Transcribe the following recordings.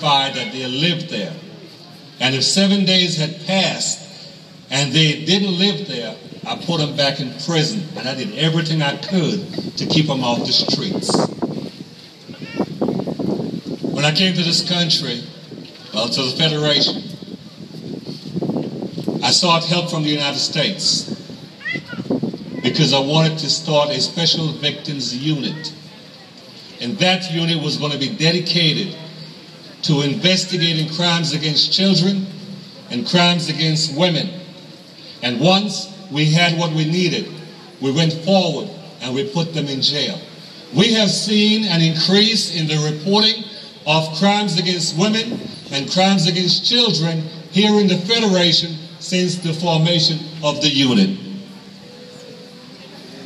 verify that they lived there. And if 7 days had passed and they didn't live there, I put them back in prison. And I did everything I could to keep them off the streets. When I came to this country, well, to the Federation, I sought help from the United States because I wanted to start a special victims unit. And that unit was going to be dedicated to investigating crimes against children and crimes against women. And once we had what we needed, we went forward and we put them in jail. We have seen an increase in the reporting of crimes against women and crimes against children here in the Federation since the formation of the unit.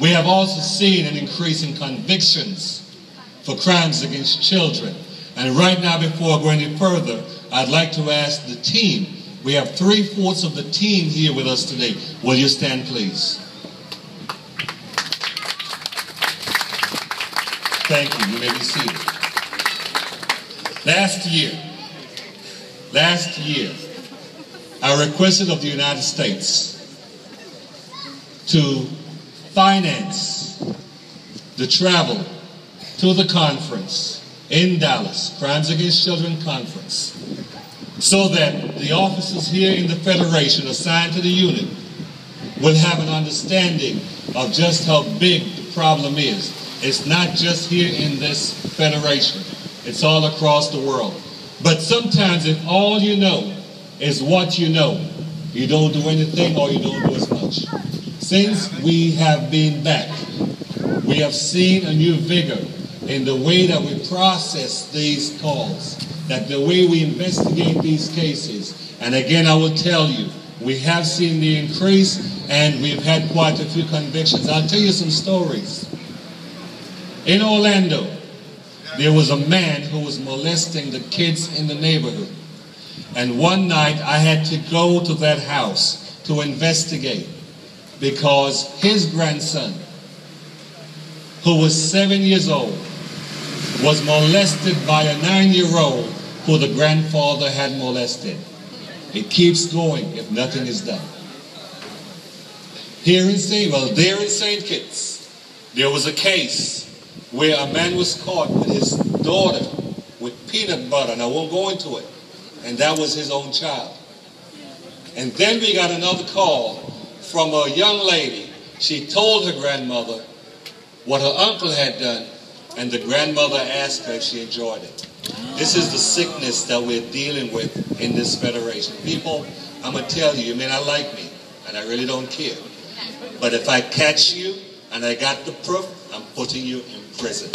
We have also seen an increase in convictions for crimes against children. And right now, before I go any further, I'd like to ask the team. We have 3/4 of the team here with us today. Will you stand, please? Thank you. You may be seated. Last year, I requested of the United States to finance the travel to the conference in Dallas, Crimes Against Children Conference, so that the officers here in the Federation assigned to the unit will have an understanding of just how big the problem is. It's not just here in this Federation. It's all across the world. But sometimes if all you know is what you know, you don't do anything or you don't do as much. Since we have been back, we have seen a new vigor in the way that we process these calls, that the way we investigate these cases. And again, I will tell you, we have seen the increase and we've had quite a few convictions. I'll tell you some stories. In Orlando, there was a man who was molesting the kids in the neighborhood. And one night I had to go to that house to investigate because his grandson, who was 7 years old, was molested by a 9-year-old who the grandfather had molested. It keeps going if nothing is done. There in St. Kitts, there was a case where a man was caught with his daughter with peanut butter, and I won't go into it, and that was his own child. And then we got another call from a young lady. She told her grandmother what her uncle had done, and the grandmother asked her if she enjoyed it. This is the sickness that we're dealing with in this Federation. People, I'm going to tell you, you may not like me, and I really don't care. But if I catch you and I got the proof, I'm putting you in prison.